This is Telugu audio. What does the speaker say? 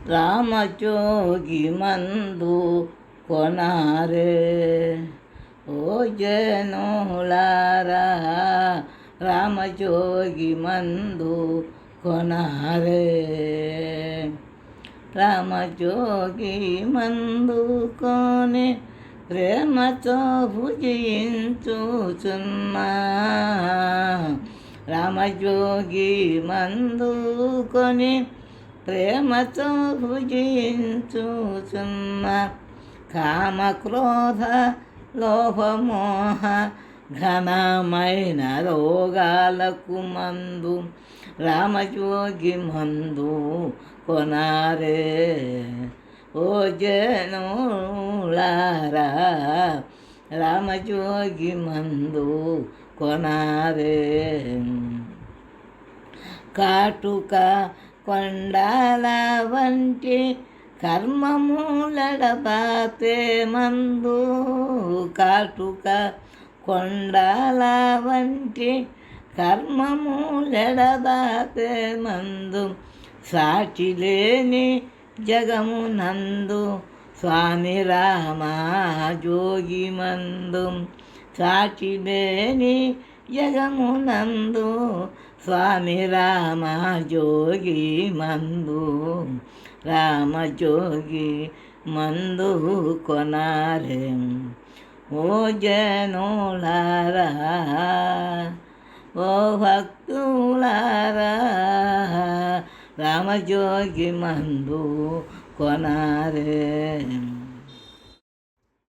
రామజోగి మందు కొనారే ఓ జనులారా రామజోగి మందు కొనారే రామజోగి మందు కొని ప్రేమతో భుజించుచున్నా రామజోగి మందు కొని ప్రేమతో భుజించుచున్నా కామక్రోధ లోభమోహ ఘనమైన రోగాలకు మందు రామజోగి మందు కొనారే ఓ జనులారా రామజోగి మందు కొనారే కాటుక కొండాల వంటి కర్మములడబాతే మందు కాటుక కొండాల వంటి కర్మములడబాతే మందు సాటి లేని జగమునందు స్వామి రామా జోగి మందు సాటి లేని జగమునందు స్వామి రామ జోగి మందు రామజోగి మందు కొనారే ఓ జనులారా ఓ భక్తులారా రామజోగి మందు కొనారే